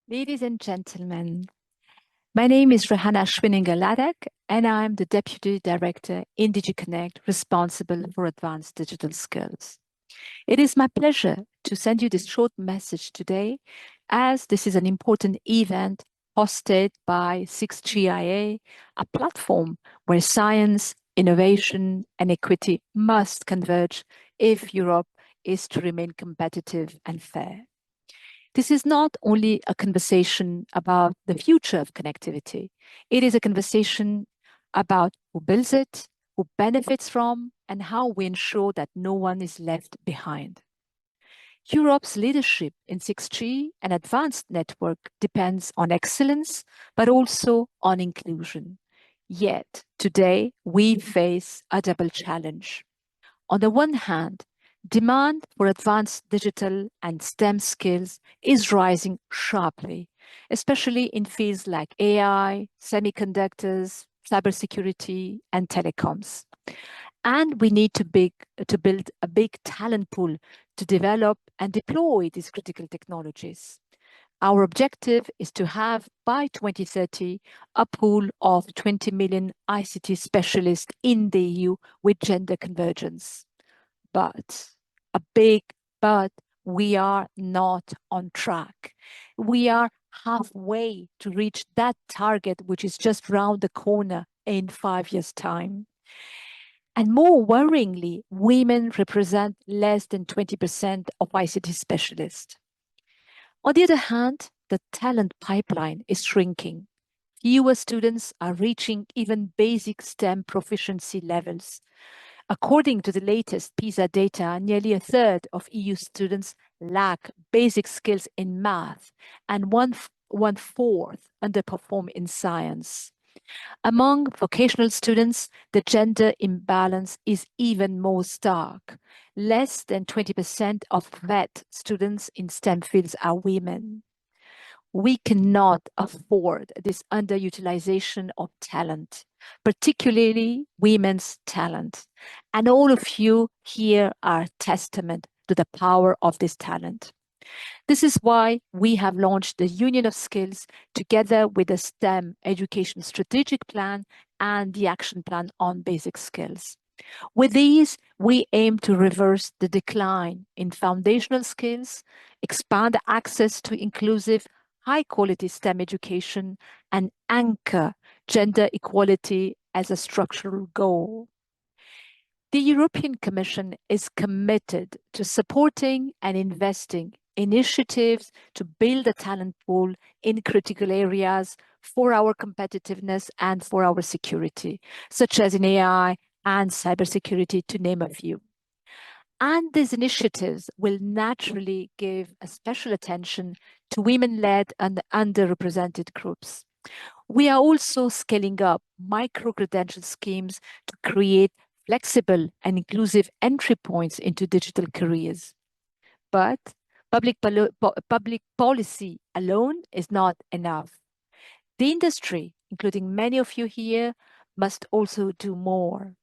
Ladies and gentlemen, my name is Rehana Schwinninger-Ladak, and I'm the Deputy Director in DigiConnect responsible for advanced digital skills. It is my pleasure to send you this short message today, as this is an important event hosted by 6GIA, a platform where science, innovation, and equity must converge if Europe is to remain competitive and fair. This is not only a conversation about the future of connectivity, it is a conversation about who builds it, who benefits from, and how we ensure that no one is left behind. Europe's leadership in 6G and advanced network depends on excellence, but also on inclusion. Yet, today, we face a double challenge. On the one hand, demand for advanced digital and STEM skills is rising sharply, especially in fields like AI, semiconductors, cybersecurity, and telecoms. And we need to build a big talent pool to develop and deploy these critical technologies. Our objective is to have, by 2030, a pool of 20 million ICT specialists in the EU with gender convergence. But, a big but, we are not on track. We are halfway to reach that target, which is just round the corner in 5 years' time. And more worryingly, women represent less than 20% of ICT specialists. On the other hand, the talent pipeline is shrinking. Fewer students are reaching even basic STEM proficiency levels. According to the latest PISA data, nearly a third of EU students lack basic skills in math, and one-fourth underperform in science. Among vocational students, the gender imbalance is even more stark. Less than 20% of VET students in STEM fields are women. We cannot afford this underutilization of talent, particularly women's talent. And all of you here are testament to the power of this talent. This is why we have launched the Union of Skills together with the STEM Education Strategic Plan and the Action Plan on Basic Skills. With these, we aim to reverse the decline in foundational skills, expand access to inclusive, high-quality STEM education, and anchor gender equality as a structural goal. The European Commission is committed to supporting and investing initiatives to build a talent pool in critical areas for our competitiveness and for our security, such as in AI and cybersecurity, to name a few. And these initiatives will naturally give a special attention to women-led and underrepresented groups. We are also scaling up micro-credential schemes to create flexible and inclusive entry points into digital careers. But public policy alone is not enough. The industry, including many of you here, must also do more.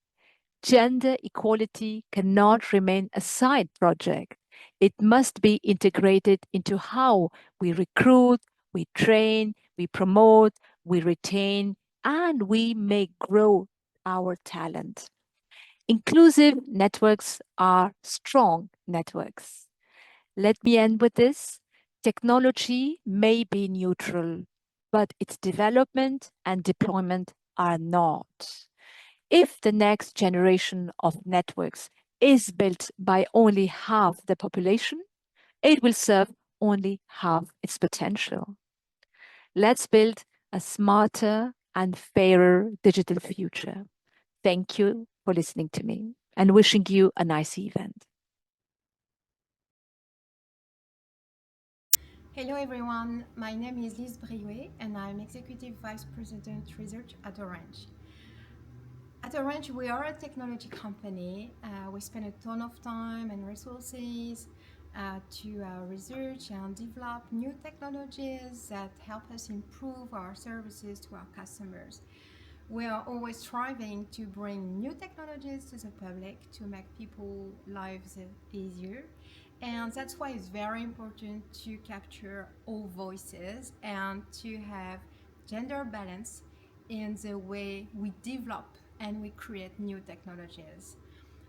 Gender equality cannot remain a side project. It must be integrated into how we recruit, we train, we promote, we retain, and we make grow our talent. Inclusive networks are strong networks. Let me end with this. Technology may be neutral, but its development and deployment are not. If the next generation of networks is built by only half the population, it will serve only half its potential. Let's build a smarter and fairer digital future. Thank you for listening to me and wishing you a nice event. Hello everyone, my name is Lyse Brillouet and I'm Executive Vice President Research at Orange. At Orange, we are a technology company. We spend a ton of time and resources to research and develop new technologies that help us improve our services to our customers. We are always striving to bring new technologies to the public to make people's lives easier And that's why it's very important to capture all voices and to have gender balance in the way we develop and we create new technologies.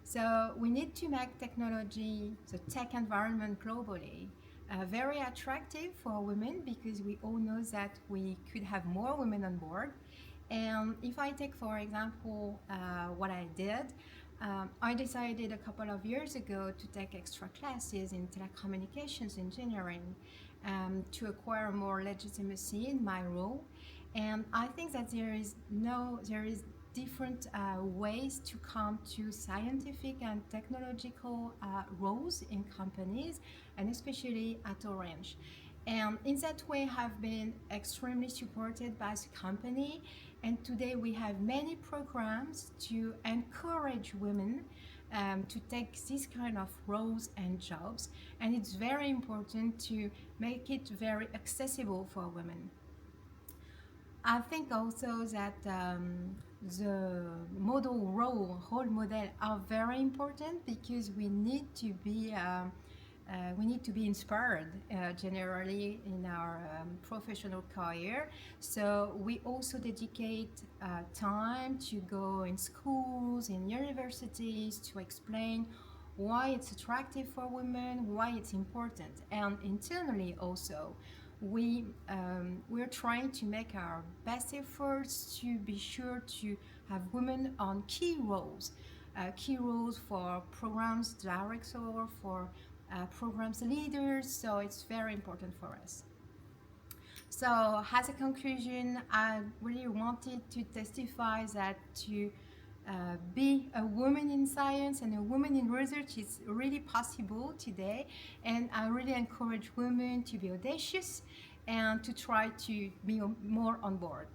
So we need to make technology, the tech environment globally, very attractive for women, because we all know that we could have more women on board. And if I take, for example, what I did, I decided a couple of years ago to take extra classes in telecommunications engineering to acquire more legitimacy in my role. And I think that there is different ways to come to scientific and technological roles in companies, and especially at Orange. And in that way, have been extremely supported by the company. And today we have many programs to encourage women to take this kind of roles and jobs. And it's very important to make it very accessible for women. I think also that the role model are very important, because we need to be inspired generally in our professional career. So we also dedicate time to go in schools, in universities, to explain why it's attractive for women, why it's important. And internally also, we're trying to make our best efforts to be sure to have women on key roles for programs director, for programs leaders. So it's very important for us. So as a conclusion, I really wanted to testify that to be a woman in science and a woman in research is really possible today. And I really encourage women to be audacious and to try to be more on board.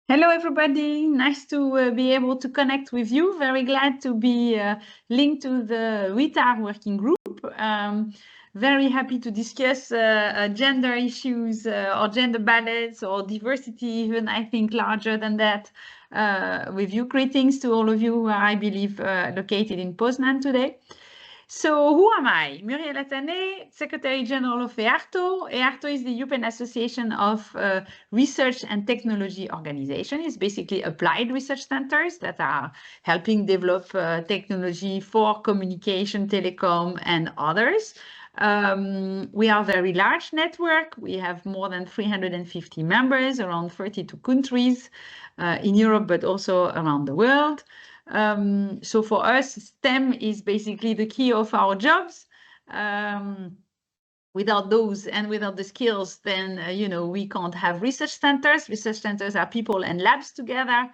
Hello, everybody. Nice to be able to connect with you. Very glad to be linked to the WiTaR working group. Very happy to discuss gender issues or gender balance or diversity, even I think larger than that, with you. Greetings to all of you who are, I believe, located in Poznan today. So who am I? Muriel Attane, Secretary General of EARTO. EARTO is the European Association of Research and Technology Organization. It's basically applied research centers that are helping develop technology for communication, telecom, and others. We are a very large network. We have more than 350 members, around 32 countries in Europe, but also around the world. So for us, STEM is basically the key of our jobs. Without those and without the skills, then, we can't have research centers. Research centers are people and labs together.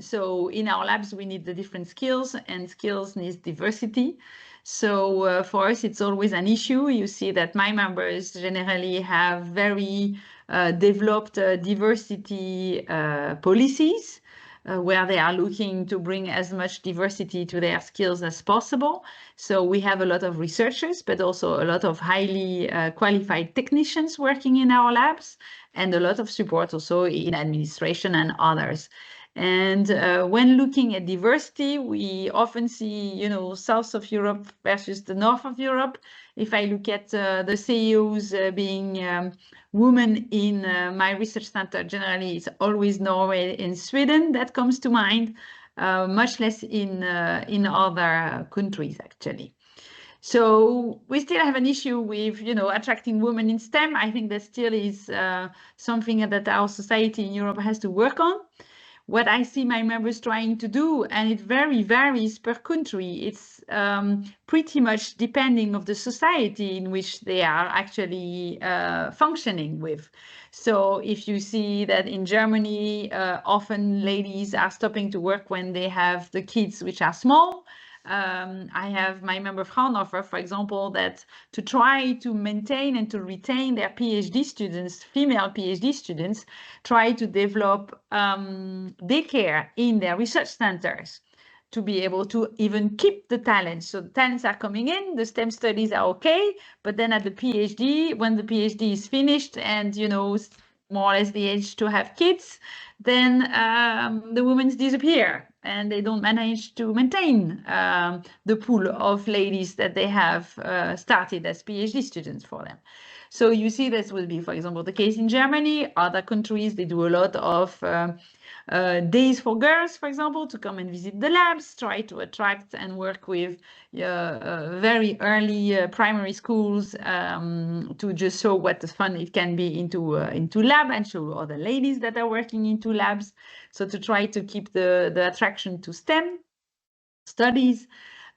So in our labs, we need the different skills, and skills needs diversity. So for us, it's always an issue. You see that my members generally have very developed diversity policies, where they are looking to bring as much diversity to their skills as possible. So we have a lot of researchers, but also a lot of highly qualified technicians working in our labs, and a lot of support also in administration and others. And when looking at diversity, we often see, south of Europe versus the north of Europe. If I look at the CEOs being women in my research center, generally it's always Norway and Sweden that comes to mind, much less in other countries, actually. So we still have an issue with, attracting women in STEM. I think that still is something that our society in Europe has to work on. What I see my members trying to do, and it very varies per country. It's pretty much depending of the society in which they are actually functioning with. So if you see that in Germany, often ladies are stopping to work when they have the kids which are small. I have my member Fraunhofer, for example, that to try to maintain and to retain their PhD students, female PhD students, try to develop daycare in their research centers to be able to even keep the talents. So the talents are coming in, the STEM studies are okay, but then at the PhD, when the PhD is finished and, more or less the age to have kids, then the women disappear and they don't manage to maintain the pool of ladies that they have started as PhD students for them. So you see this will be, for example, the case in Germany. Other countries, they do a lot of days for girls, for example, to come and visit the labs, try to attract and work with very early primary schools to just show what the fun it can be into lab and show other ladies that are working into labs. So to try to keep the attraction to STEM studies.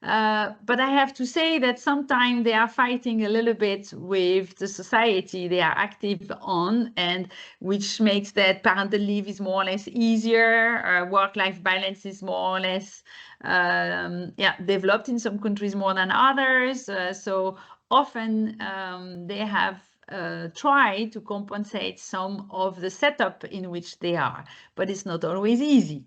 But I have to say that sometimes they are fighting a little bit with the society they are active on, and which makes that parental leave is more or less easier, work-life balance is more or less developed in some countries more than others. So often they have tried to compensate some of the setup in which they are, but it's not always easy.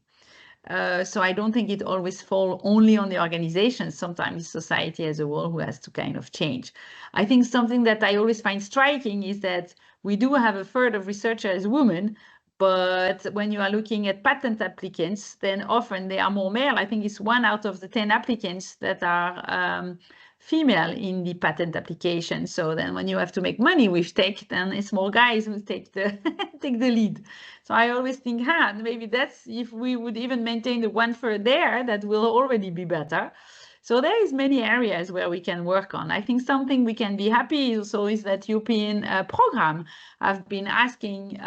So I don't think it always falls only on the organization. Sometimes society as a whole who has to kind of change. I think something that I always find striking is that we do have a third of researchers as women, but when you are looking at patent applicants, then often they are more male. I think it's 1 out of the 10 applicants that are female in the patent application. So then when you have to make money with tech, then it's more guys who take the take the lead. So I always think, maybe that's, if we would even maintain the 1/3 there, that will already be better. So there is many areas where we can work on. I think something we can be happy also is that European program have been asking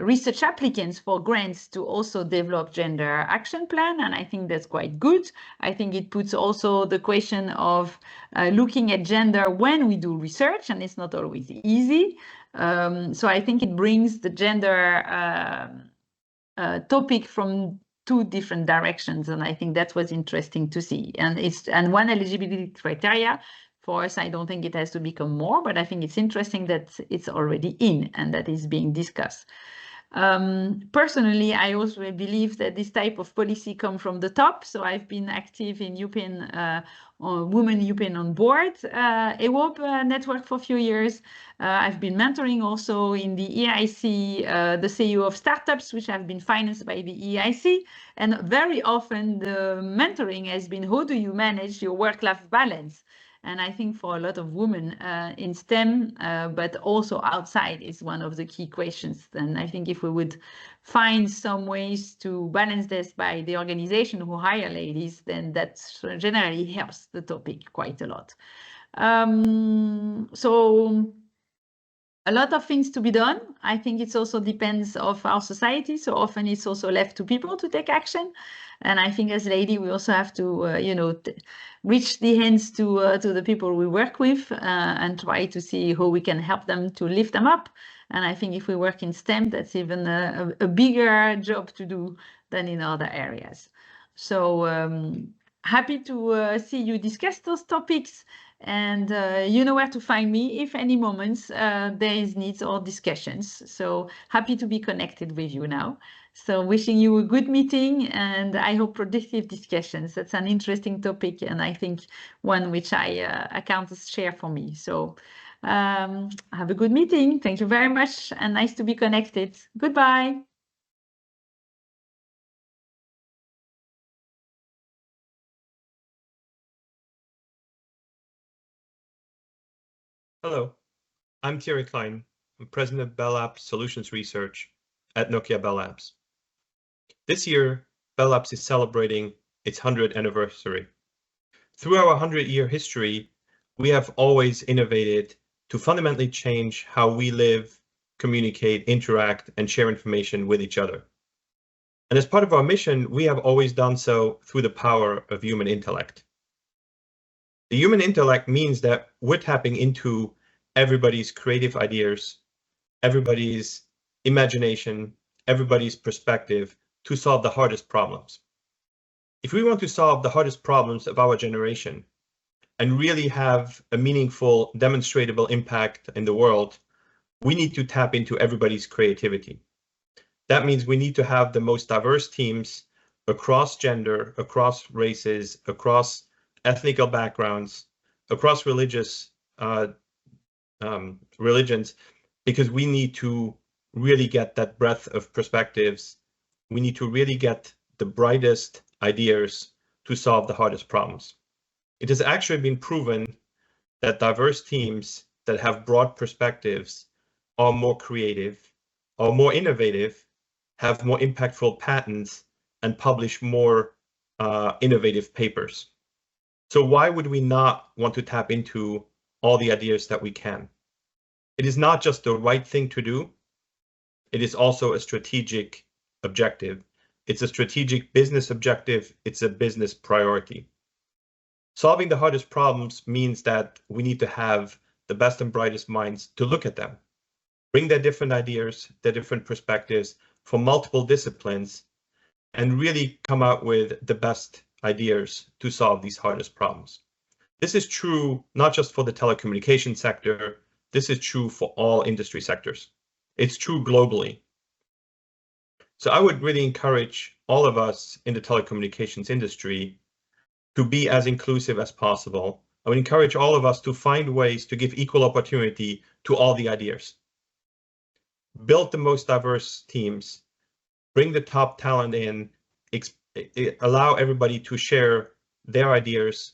research applicants for grants to also develop gender action plan, and I think that's quite good. I think it puts also the question of looking at gender when we do research, and it's not always easy. So I think it brings the gender topic from 2 different directions, and I think that was interesting to see. And one eligibility criteria for us, I don't think it has to become more, but I think it's interesting that it's already in and that is being discussed. Personally, I also believe that this type of policy comes from the top. So I've been active in European Women European on Board EWOB network for a few years. I've been mentoring also in the EIC, the CEO of startups, which have been financed by the EIC. And very often the mentoring has been, how do you manage your work-life balance? And I think for a lot of women in STEM, but also outside, is one of the key questions. And I think if we would find some ways to balance this by the organization who hire ladies, then that generally helps the topic quite a lot. So a lot of things to be done. I think it also depends of our society. So often it's also left to people to take action. And I think as lady, we also have to, reach the hands to the people we work with and try to see how we can help them to lift them up. And I think if we work in STEM, that's even a bigger job to do than in other areas. So happy to see you discuss those topics. And you know where to find me if any moments there is needs or discussions. So happy to be connected with you now. So wishing you a good meeting, and I hope productive discussions. That's an interesting topic, and I think one which I count as share for me. So have a good meeting. Thank you very much, and nice to be connected. Goodbye. Hello, I'm Thierry Klein. I'm president of Bell Labs Solutions Research at Nokia Bell Labs. This year, Bell Labs is celebrating its 100th anniversary. Through our 100-year history, we have always innovated to fundamentally change how we live, communicate, interact, and share information with each other. And as part of our mission, we have always done so through the power of human intellect. The human intellect means that we're tapping into everybody's creative ideas, everybody's imagination, everybody's perspective to solve the hardest problems. If we want to solve the hardest problems of our generation and really have a meaningful, demonstrable impact in the world, we need to tap into everybody's creativity. That means we need to have the most diverse teams across gender, across races, across ethnic backgrounds, across religions, because we need to really get that breadth of perspectives. We need to really get the brightest ideas to solve the hardest problems. It has actually been proven that diverse teams that have broad perspectives are more creative, are more innovative, have more impactful patents, and publish more innovative papers. So why would we not want to tap into all the ideas that we can? It is not just the right thing to do. It is also a strategic objective. It's a strategic business objective. It's a business priority. Solving the hardest problems means that we need to have the best and brightest minds to look at them, bring their different ideas, their different perspectives from multiple disciplines, and really come out with the best ideas to solve these hardest problems. This is true not just for the telecommunications sector, this is true for all industry sectors. It's true globally. So I would really encourage all of us in the telecommunications industry to be as inclusive as possible. I would encourage all of us to find ways to give equal opportunity to all the ideas. Build the most diverse teams, bring the top talent in, allow everybody to share their ideas,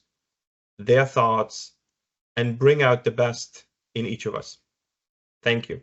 their thoughts, and bring out the best in each of us. Thank you.